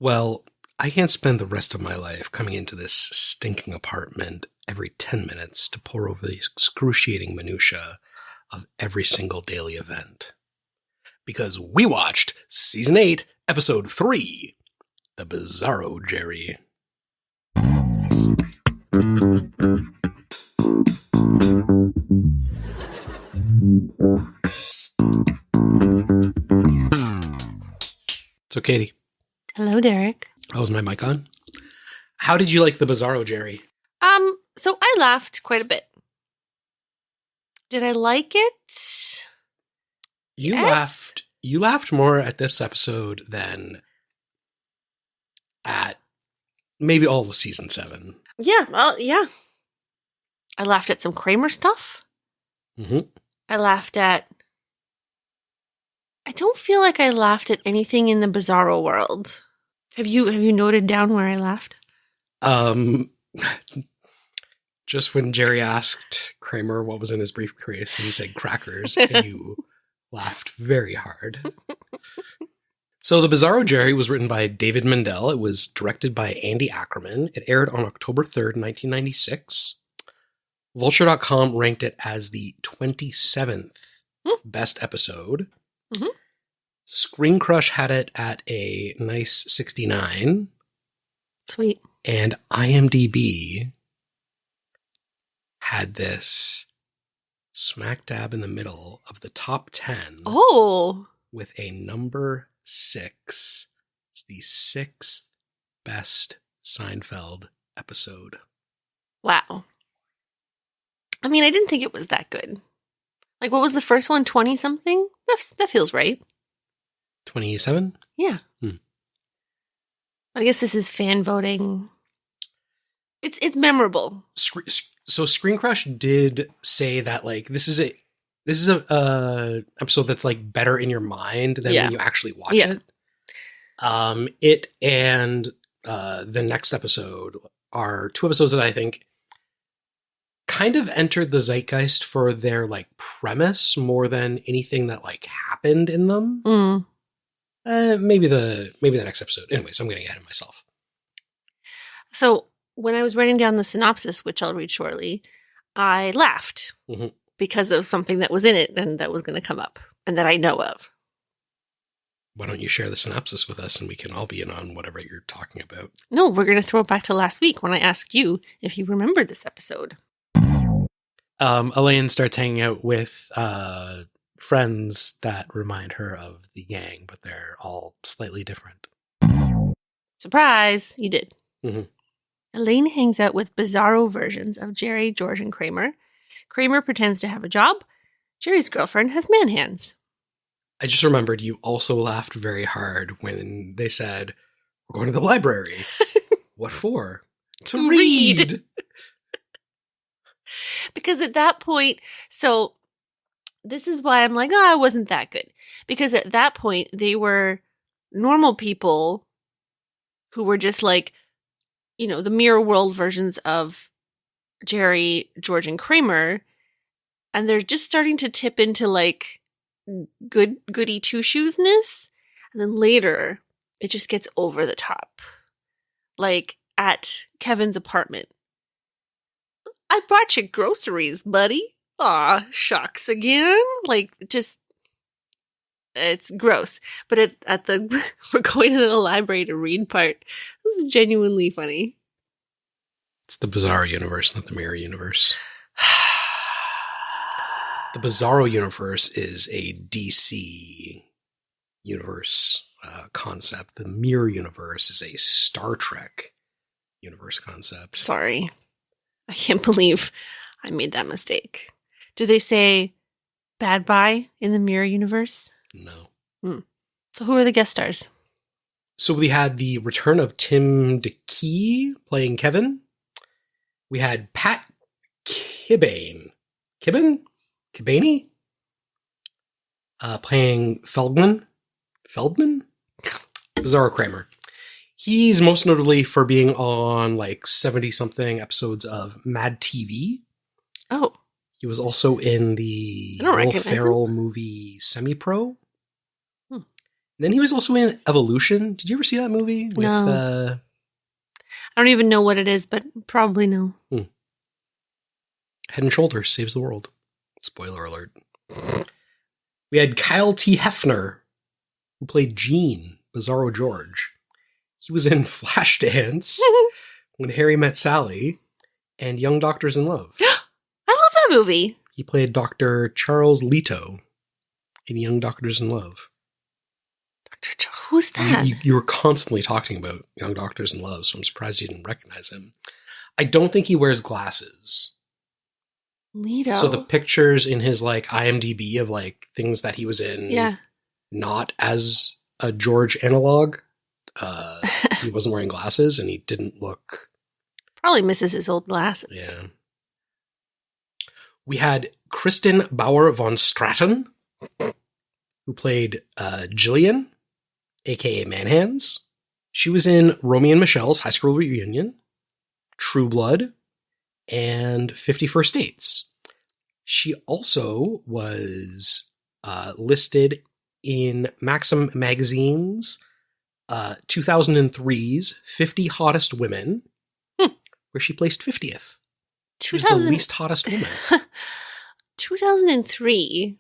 Well, I can't spend the rest of my life coming into this stinking apartment every 10 minutes to pore over the excruciating minutiae of every single daily event. Because we watched Season 8, Episode 3, The Bizarro Jerry. So, Katie. Hello, Derek. Oh, is my mic on? How did you like The Bizarro Jerry? So I laughed quite a bit. Did I like it? Yes. You laughed more at this episode than at maybe all of Season 7. Yeah, well, yeah. I laughed at some Kramer stuff. Mm-hmm. I laughed at... I don't feel like I laughed at anything in the Bizarro world. Have you noted down where I laughed? Just when Jerry asked Kramer what was in his briefcase and he said crackers, and you laughed very hard. So The Bizarro Jerry was written by David Mandel. It was directed by Andy Ackerman. It aired on October 3rd, 1996. Vulture.com ranked it as the 27th best episode. Mm-hmm. Screen Crush had it at a nice 69. Sweet. And IMDb had this smack dab in the middle of the top 10. Oh. With a number 6. It's the 6th best Seinfeld episode. Wow. I mean, I didn't think it was that good. Like, what was the first one? 20-something? That feels right. 27? Yeah. I guess this is fan voting. It's memorable. So Screen Crush did say that, like, this is a episode that's like better in your mind than when you actually watch it. It and the next episode are two episodes that I think kind of entered the zeitgeist for their like premise more than anything that like happened in them. Maybe the next episode. Anyways, I'm getting ahead of myself. So when I was writing down the synopsis, which I'll read shortly, I laughed because of something that was in it and that was going to come up and that I know of. Why don't you share the synopsis with us and we can all be in on whatever you're talking about? No, we're going to throw it back to last week when I asked you if you remembered this episode. Elaine starts hanging out with friends that remind her of the gang, but they're all slightly different. Surprise! You did. Mm-hmm. Elaine hangs out with bizarro versions of Jerry, George, and Kramer. Kramer pretends to have a job. Jerry's girlfriend has man hands. I just remembered you also laughed very hard when they said, "We're going to the library." What for? To read. Because at that point, so this is why I'm like, it wasn't that good. Because at that point, they were normal people who were just like, you know, the mirror world versions of Jerry, George, and Kramer. And they're just starting to tip into like goody two-shoesness. And then later, it just gets over the top. Like at Kevin's apartment. I brought you groceries, buddy. Aw, shucks again. Like, just, it's gross. But at the, we're going to the library to read part, this is genuinely funny. It's the Bizarro universe, not the Mirror universe. The Bizarro universe is a DC universe concept. The Mirror universe is a Star Trek universe concept. Sorry. I can't believe I made that mistake. Do they say bad bye in the Mirror universe? No. So who are the guest stars? So we had the return of Tim DeKey playing Kevin. We had Pat Kibane playing Feldman. Bizarro Kramer. He's most notably for being on like 70-something episodes of Mad TV. Oh. He was also in the Will Ferrell movie Semi-Pro. then he was also in Evolution. Did you ever see that movie? With, no. I don't even know what it is, but probably no. Head and Shoulders saves the world. Spoiler alert. We had Kyle T. Hefner, who played Gene, Bizarro George. He was in Flashdance, When Harry Met Sally, and Young Doctors in Love. I love that movie. He played Dr. Charles Leto in Young Doctors in Love. Who's that? You were constantly talking about Young Doctors in Love, so I'm surprised you didn't recognize him. I don't think he wears glasses. Leto. So the pictures in his like IMDb of like things that he was in, not as a George analog, he wasn't wearing glasses and he didn't look... Probably misses his old glasses. Yeah. We had Kristen Bauer von Straten, who played Jillian, a.k.a. Manhands. She was in Romy and Michelle's High School Reunion, True Blood, and 50 First Dates. She also was listed in Maxim Magazine's 2003's 50 Hottest Women, where she placed 50th. She was the least hottest woman. 2003?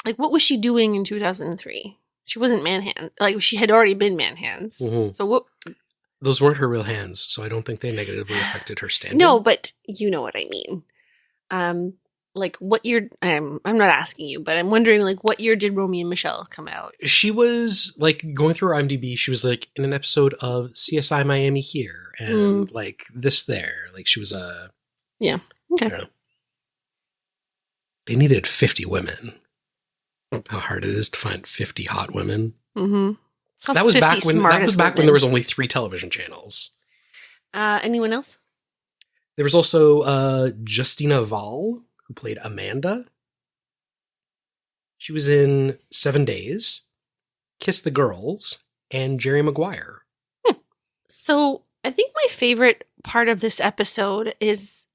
Like, what was she doing in 2003? She wasn't Manhands. Like, she had already been Manhands. Mm-hmm. So what... Those weren't her real hands, so I don't think they negatively affected her standing. No, but you know what I mean. Like, what year... I'm not asking you, but I'm wondering, like, what year did Romy and Michelle come out? She was, like, going through her IMDb, she was, like, in an episode of CSI Miami here, and, like, this there. Like, she was a... Yeah. Okay. I don't know. They needed 50 women. How hard it is to find 50 hot women. Mm-hmm. That was back when there was only 3 television channels. Anyone else? There was also Justina Vall, who played Amanda. She was in 7 Days, Kiss the Girls, and Jerry Maguire. So I think my favorite part of this episode is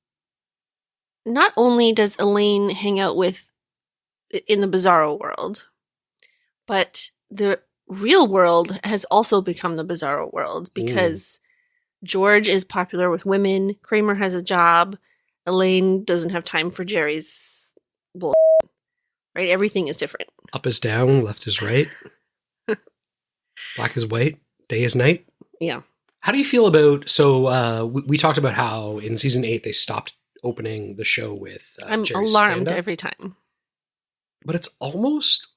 not only does Elaine hang out with in the Bizarro world, but the real world has also become the Bizarro world because George is popular with women, Kramer has a job, Elaine doesn't have time for Jerry's bull. Right? Everything is different. Up is down, left is right. Black is white, day is night. Yeah. How do you feel about, so we talked about how in season 8 they stopped opening the show with I'm Jerry's alarmed stand-up. every time. But it's almost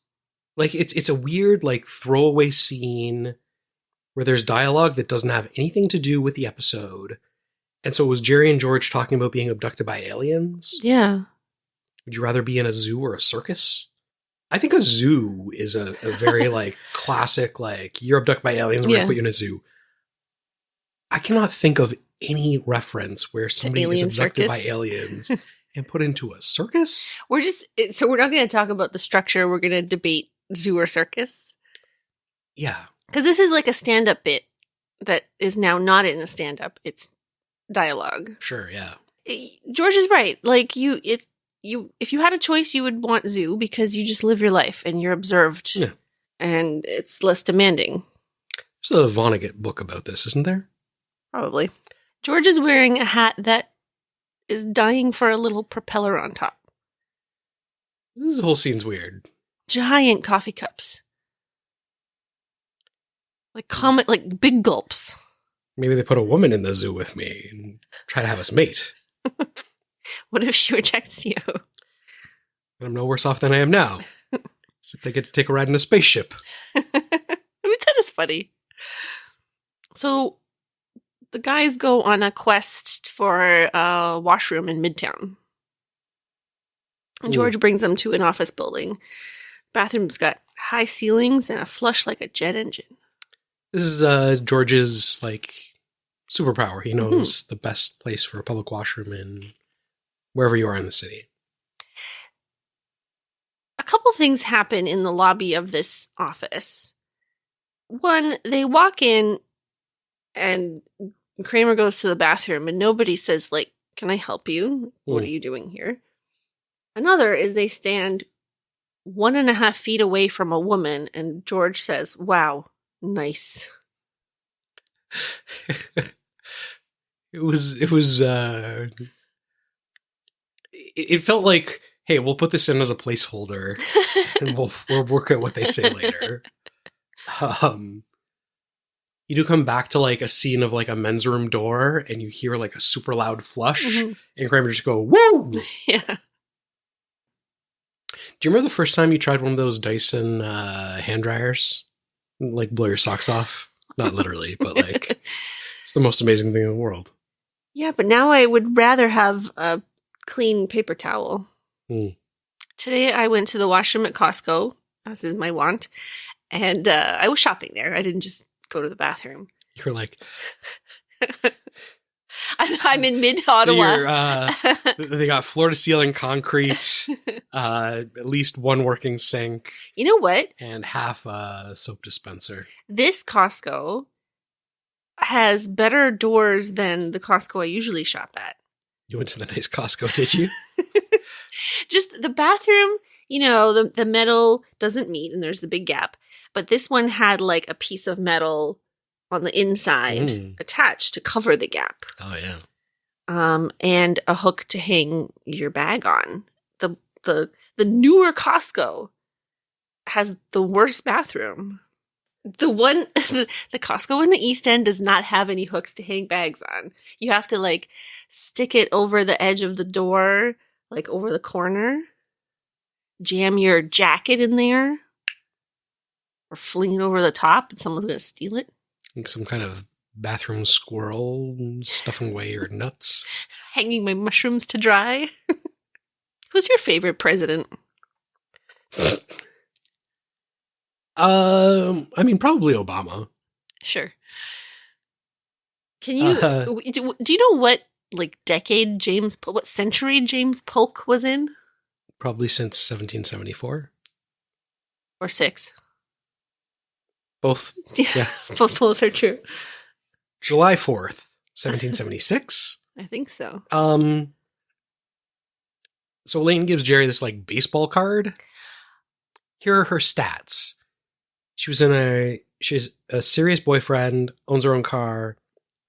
like it's a weird like throwaway scene where there's dialogue that doesn't have anything to do with the episode. And so it was Jerry and George talking about being abducted by aliens. Yeah. Would you rather be in a zoo or a circus? I think a zoo is a very like classic, like you're abducted by aliens, we're going to put you in a zoo. I cannot think of any reference where somebody is abducted by aliens and put into a circus. We're not going to talk about the structure. We're going to debate zoo or circus. Yeah. Because this is like a stand-up bit that is now not in a stand-up. It's dialogue. Sure, yeah. George is right. Like if you had a choice, you would want zoo because you just live your life and you're observed. Yeah. And it's less demanding. There's a Vonnegut book about this, isn't there? Probably. George is wearing a hat that is dying for a little propeller on top. This whole scene's weird. Giant coffee cups. Like big gulps. Maybe they put a woman in the zoo with me and try to have us mate. What if she rejects you? I'm no worse off than I am now. Except they get to take a ride in a spaceship. I mean, that is funny. So the guys go on a quest for a washroom in Midtown. And George brings them to an office building. Bathroom's got high ceilings and a flush like a jet engine. This is George's like superpower. He knows the best place for a public washroom in wherever you are in the city. A couple things happen in the lobby of this office. One, they walk in and Kramer goes to the bathroom and nobody says, like, can I help you? What are you doing here? Another is they stand 1.5 feet away from a woman, and George says, "Wow, nice." It felt like, hey, we'll put this in as a placeholder and we'll work out what they say later. You do come back to like a scene of like a men's room door and you hear like a super loud flush and Kramer just go, woo! Yeah. Do you remember the first time you tried one of those Dyson hand dryers? Like blow your socks off? Not literally, but like it's the most amazing thing in the world. Yeah, but now I would rather have a clean paper towel. Today I went to the washroom at Costco, as is my wont, and I was shopping there. I didn't just go to the bathroom. You were like... I'm in mid-Ottawa. They got floor-to-ceiling concrete, at least one working sink. You know what? And half a soap dispenser. This Costco has better doors than the Costco I usually shop at. You went to the nice Costco, did you? Just the bathroom, you know, the metal doesn't meet and there's the big gap. But this one had like a piece of metal on the inside attached to cover the gap. Oh, yeah. And a hook to hang your bag on. The newer Costco has the worst bathroom. The one, the Costco in the East End does not have any hooks to hang bags on. You have to like stick it over the edge of the door, like over the corner, jam your jacket in there, or fling it over the top and someone's going to steal it. Like some kind of bathroom squirrel stuffing away your nuts. Hanging my mushrooms to dry. Who's your favorite president? I mean, probably Obama. Sure. Can you, do you know what, like, decade what century James Polk was in? Probably since 1774. Or 6. Both. Yeah. Both are true. July 4th, 1776. I think so. So Elaine gives Jerry this, like, baseball card. Here are her stats. She has a serious boyfriend, owns her own car,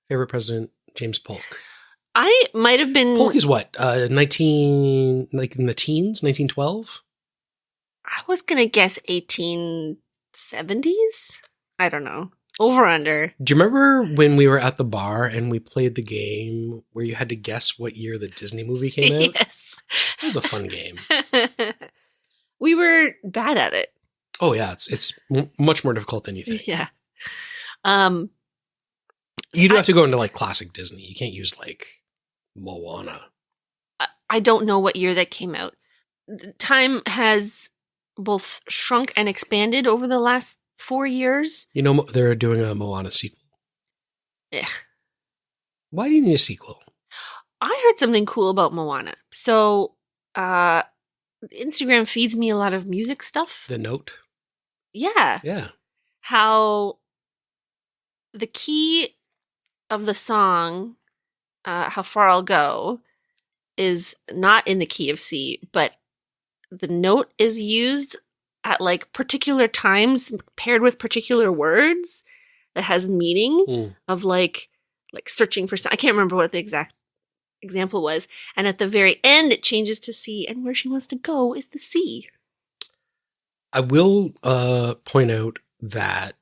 favorite president, James Polk. I might have been... Polk is what? 19... Like in the teens? 1912? I was going to guess 1870s? I don't know. Over under. Do you remember when we were at the bar and we played the game where you had to guess what year the Disney movie came out? Yes. It was a fun game. We were bad at it. Oh, yeah. It's much more difficult than you think. Yeah. You do have to go into, like, classic Disney. You can't use, like, Moana. I don't know what year that came out. Time has both shrunk and expanded over the last 4 years. You know, they're doing a Moana sequel. Ugh. Why do you need a sequel? I heard something cool about Moana. So, Instagram feeds me a lot of music stuff. The Note? Yeah. Yeah. How the key of the song, How Far I'll Go, is not in the key of C, but the note is used at like particular times paired with particular words that has meaning of like searching for, I can't remember what the exact example was. And at the very end, it changes to C, and where she wants to go is the C. I will point out that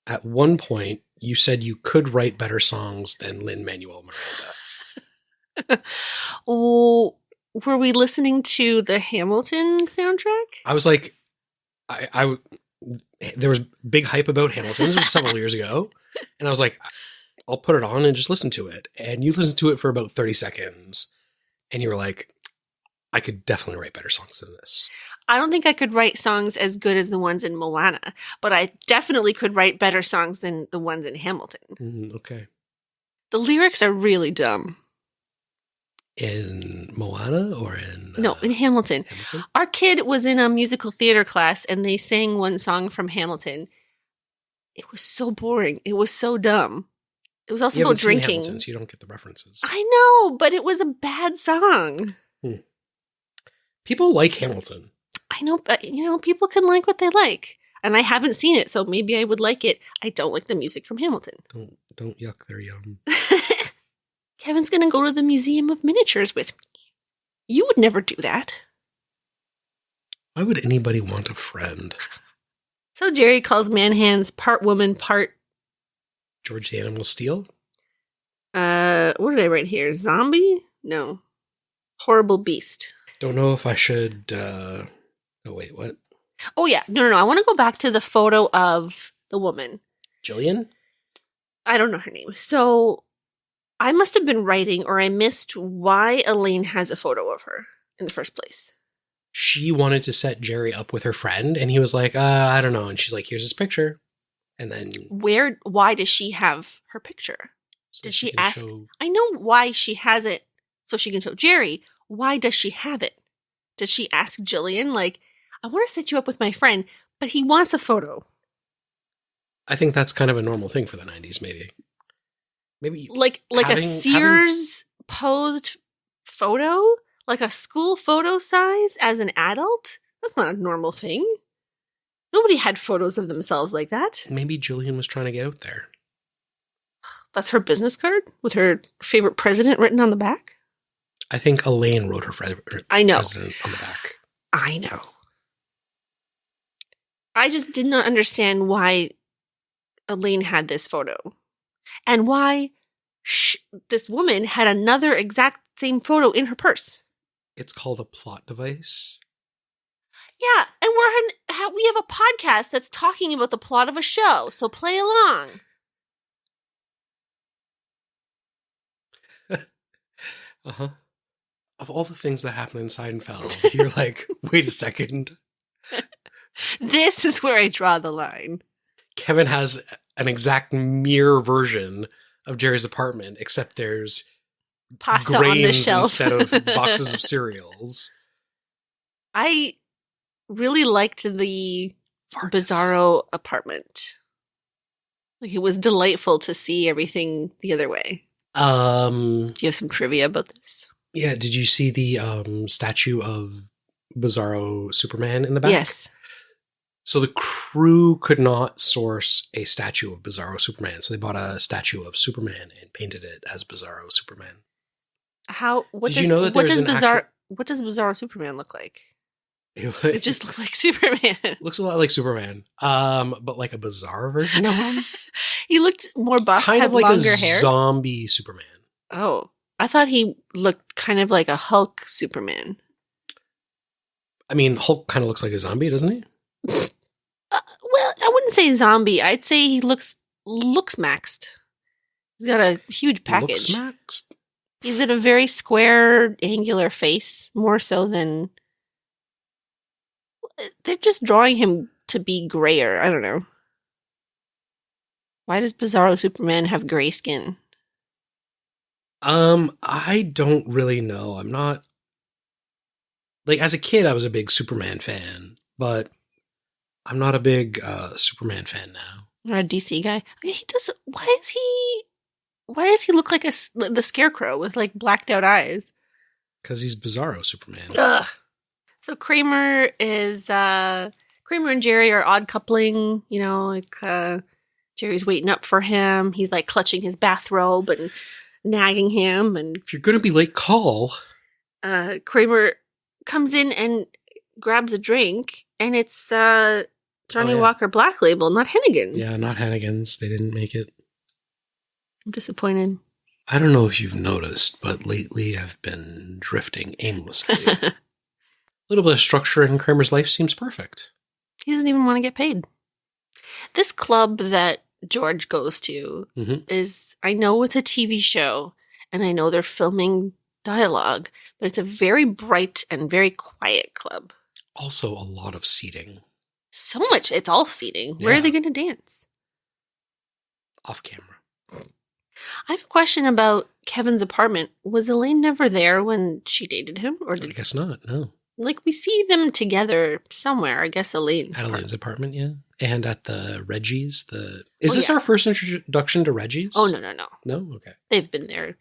at one point you said you could write better songs than Lin-Manuel Miranda. Oh, were we listening to the Hamilton soundtrack? I was like, there was big hype about Hamilton. This was several years ago. And I was like, I'll put it on and just listen to it. And you listened to it for about 30 seconds. And you were like, I could definitely write better songs than this. I don't think I could write songs as good as the ones in Moana, but I definitely could write better songs than the ones in Hamilton. Okay. The lyrics are really dumb. In Moana or in... No, in Hamilton. Hamilton. Our kid was in a musical theater class and they sang one song from Hamilton. It was so boring. It was so dumb. It was also about drinking. Hamilton, so you don't get the references. I know, but it was a bad song. People like Hamilton. I know, but, people can like what they like. And I haven't seen it, so maybe I would like it. I don't like the music from Hamilton. Don't yuck their yum. Kevin's going to go to the Museum of Miniatures with me. You would never do that. Why would anybody want a friend? So Jerry calls Man-Hands part woman, part... George the Animal Steel? What did I write here? Zombie? No. Horrible beast. Don't know if I should, oh wait, what? Oh yeah, no. I want to go back to the photo of the woman. Jillian? I don't know her name. So, I must have been writing, or I missed why Elaine has a photo of her in the first place. She wanted to set Jerry up with her friend, and he was like, I don't know. And she's like, here's his picture. And then... Why does she have her picture? Did she ask? I know why she has it, so she can show Jerry. Why does she have it? Did she ask Jillian, like, I want to set you up with my friend, but he wants a photo? I think that's kind of a normal thing for the 90s, maybe. Maybe like a Sears posed photo? Like a school photo size as an adult? That's not a normal thing. Nobody had photos of themselves like that. Maybe Jillian was trying to get out there. That's her business card with her favorite president written on the back? I think Elaine wrote her favorite president on the back. I know. I just did not understand why Elaine had this photo. And why this woman had another exact same photo in her purse. It's called a plot device. Yeah, and we have a podcast that's talking about the plot of a show, so play along. Uh-huh. Of all the things that happen in Seinfeld, you're like, wait a second. This is where I draw the line. Kevin has an exact mirror version of Jerry's apartment, except there's pasta on the shelf instead of boxes of cereals. I really liked the Bizarro apartment. Like, it was delightful to see everything the other way. Do you have some trivia about this? Yeah, did you see the statue of Bizarro Superman in the back? Yes. So the crew could not source a statue of Bizarro Superman, so they bought a statue of Superman and painted it as Bizarro Superman. What does Bizarro Superman look like? It just looks like Superman. Looks a lot like Superman, but like a bizarre version of him. He looked more buff, kind had of like longer a hair. Zombie Superman. Oh, I thought he looked kind of like a Hulk Superman. I mean, Hulk kind of looks like a zombie, doesn't he? Well, I wouldn't say zombie. I'd say he looks maxed. He's got a huge package. Looks maxed? He's got a very square, angular face, more so than... They're just drawing him to be grayer. I don't know. Why does Bizarro Superman have gray skin? I don't really know. I'm not... Like, as a kid, I was a big Superman fan, but I'm not a big Superman fan now. You're a DC guy? Okay, he does... Why does he look like the Scarecrow with, like, blacked out eyes? Because he's Bizarro Superman. Ugh. So Kramer and Jerry are odd coupling, Jerry's waiting up for him. He's like clutching his bathrobe and nagging him. And if you're going to be late, call. Kramer comes in and grabs a drink, and it's Johnny Walker Black Label, not Hennigan's. Yeah, not Hennigan's. They didn't make it. I'm disappointed. I don't know if you've noticed, but lately I've been drifting aimlessly. A little bit of structure in Kramer's life seems perfect. He doesn't even want to get paid. This club that George goes to is, I know it's a TV show, and I know they're filming dialogue, but it's a very bright and very quiet club. Also a lot of seating. So much. It's all seating. Yeah. Where are they going to dance? Off camera. I have a question about Kevin's apartment. Was Elaine never there when she dated him? I guess not, no. Like, we see them together somewhere. I guess Elaine's apartment, yeah. And at the Reggie's. Is this our first introduction to Reggie's? Oh, no. No? Okay. They've been there.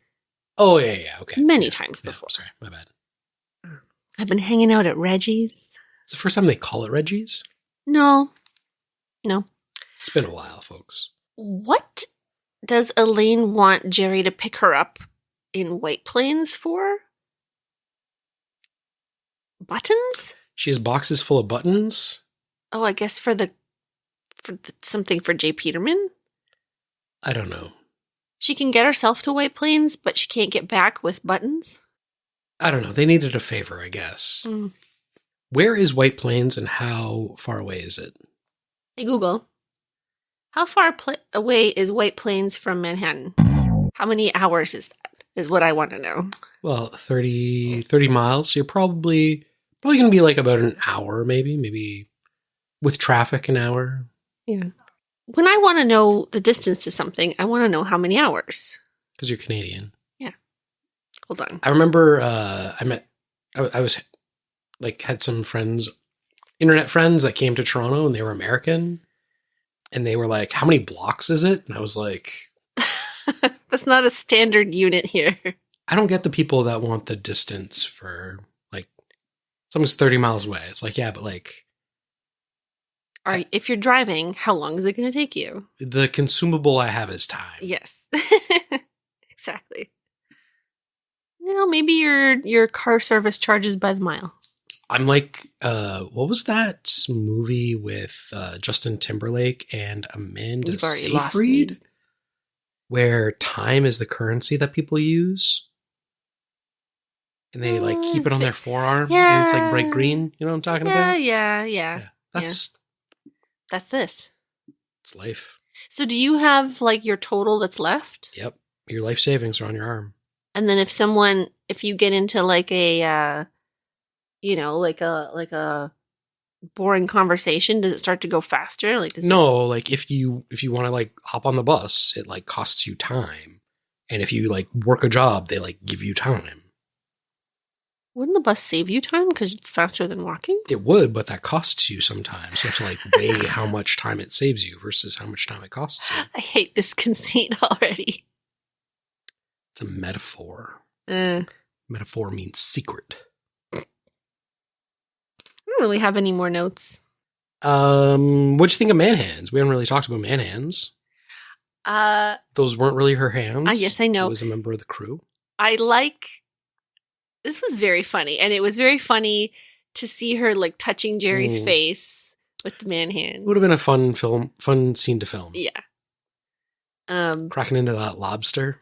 Oh, yeah, okay. Many times before. Sorry, my bad. I've been hanging out at Reggie's. It's the first time they call it Reggie's? No. It's been a while, folks. What does Elaine want Jerry to pick her up in White Plains for? Buttons? She has boxes full of buttons. Oh, I guess for something for J. Peterman? I don't know. She can get herself to White Plains, but she can't get back with buttons? I don't know. They needed a favor, I guess. Where is White Plains and how far away is it? Hey, Google. How far away is White Plains from Manhattan? How many hours is that? Is what I want to know. Well, 30 miles. So you're probably going to be like about an hour, maybe with traffic an hour. Yeah. When I want to know the distance to something, I want to know how many hours. Because you're Canadian. Yeah. Hold on. I remember I was like had some friends, internet friends that came to Toronto and they were American. And they were like, how many blocks is it? And I was like... That's not a standard unit here. I don't get the people that want the distance for, like, something's 30 miles away. It's like, yeah, but like... If you're driving, how long is it going to take you? The consumable I have is time. Yes. Exactly. Maybe your car service charges by the mile. I'm like, what was that movie with Justin Timberlake and Amanda Seyfried? Where time is the currency that people use. And they like keep it on their forearm. Yeah. And it's like bright green. You know what I'm talking about? Yeah. That's this. It's life. So do you have like your total that's left? Yep. Your life savings are on your arm. And then if you get into like a, like a boring conversation, does it start to go faster? Like if you want to like hop on the bus, it like costs you time. And if you like work a job, they like give you time. Wouldn't the bus save you time because it's faster than walking? It would, but that costs you sometimes. You have to like weigh how much time it saves you versus how much time it costs you. I hate this conceit already. It's a metaphor. Metaphor means secret. I don't really have any more notes. What'd you think of man hands? We haven't really talked about man hands. Those weren't really her hands. Yes, I know. It was a member of the crew. This was very funny, and it was very funny to see her like touching Jerry's face with the man hands. It would have been a fun scene to film. Yeah. Cracking into that lobster.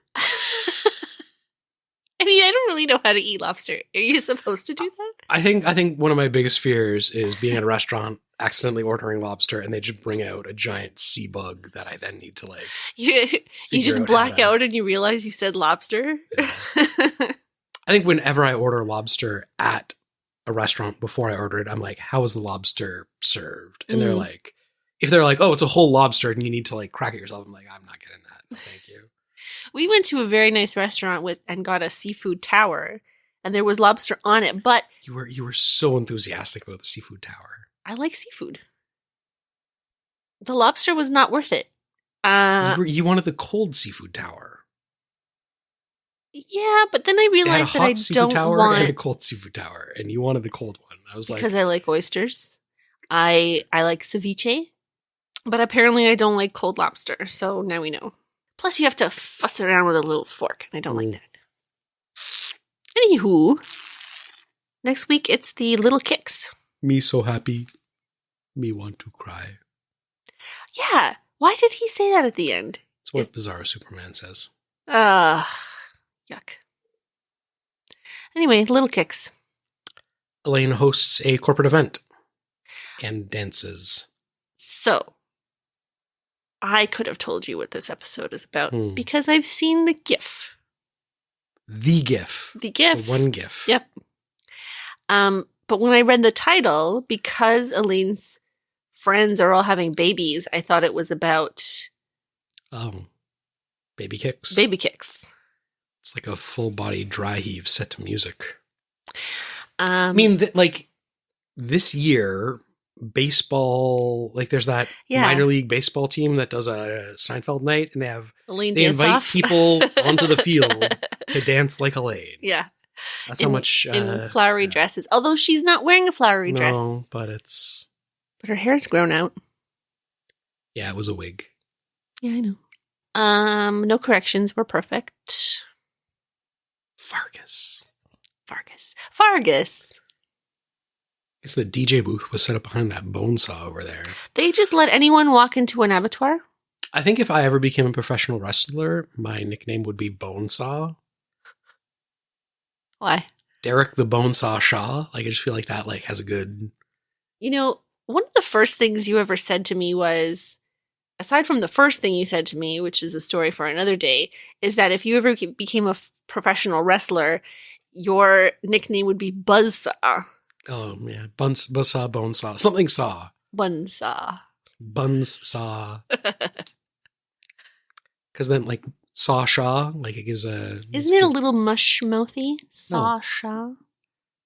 I mean, I don't really know how to eat lobster. Are you supposed to do that? I think one of my biggest fears is being at a restaurant, accidentally ordering lobster, and they just bring out a giant sea bug that I then need to like. You just black out and you realize you said lobster. Yeah. I think whenever I order lobster at a restaurant before I order it, I'm like, how is the lobster served? And they're like, if they're like, oh, it's a whole lobster and you need to like crack it yourself, I'm like, I'm not getting that. No, thank you. We went to a very nice restaurant and got a seafood tower, and there was lobster on it, but you were so enthusiastic about the seafood tower. I like seafood. The lobster was not worth it. You wanted the cold seafood tower. Yeah, but then I realized that I don't want and a cold seafood tower, and you wanted the cold one. I was because I like oysters. I like ceviche, but apparently I don't like cold lobster. So now we know. Plus, you have to fuss around with a little fork, and I don't like that. Anywho, next week it's the Little Kicks. Me so happy, me want to cry. Yeah, why did he say that at the end? It's what Bizarro Superman says. Yuck. Anyway, Little Kicks. Elaine hosts a corporate event and dances. So, I could have told you what this episode is about because I've seen the GIF. The GIF. The GIF. The one GIF. Yep. But when I read the title, because Elaine's friends are all having babies, I thought it was about... baby kicks. Baby kicks. It's like a full-body dry heave set to music. I mean, this year, baseball, like there's that minor league baseball team that does a Seinfeld night, and they invite people onto the field to dance like Elaine. Yeah. That's how much in flowery dresses. Although she's not wearing a flowery dress. No, but her hair's grown out. Yeah, it was a wig. Yeah, I know. No corrections. We're perfect. Fargus. I guess the DJ booth was set up behind that bone saw over there. They just let anyone walk into an abattoir? I think if I ever became a professional wrestler, my nickname would be Bonesaw. Why? Derek the Bonesaw Shaw. Like, I just feel like that has a good... You know, one of the first things you ever said to me was, aside from the first thing you said to me, which is a story for another day, is that if you ever became a professional wrestler, your nickname would be Buzzsaw. Oh, yeah. Buzzsaw, Bonesaw. Something saw. Bunsaw. Bunssaw. Because then, Saw Shaw, it gives a... Isn't it a little mush-mouthy? Saw Shaw?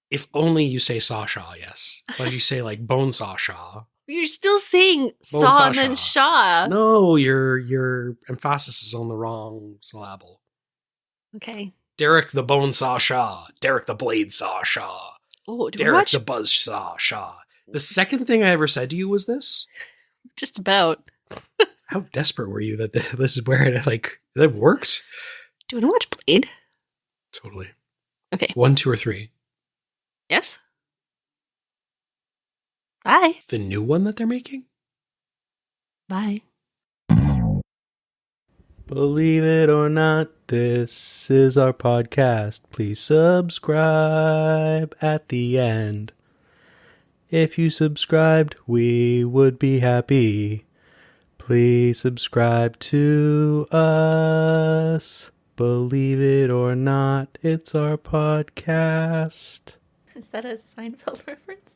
If only you say Saw Shaw, yes. But if you say, Bonesaw Shaw... You're still saying saw and then Shaw. No, your emphasis is on the wrong syllable. Okay. Derek the Bonesaw Shaw. Derek the Blade Saw Shaw. Oh, Derek the Buzzsaw Shaw. The second thing I ever said to you was this? Just about. How desperate were you that this is where it worked? Do you want to watch Blade? Totally. Okay. 1, 2, or 3? Yes. Bye. The new one that they're making? Bye. Believe it or not, this is our podcast. Please subscribe at the end. If you subscribed, we would be happy. Please subscribe to us. Believe it or not, it's our podcast. Is that a Seinfeld reference?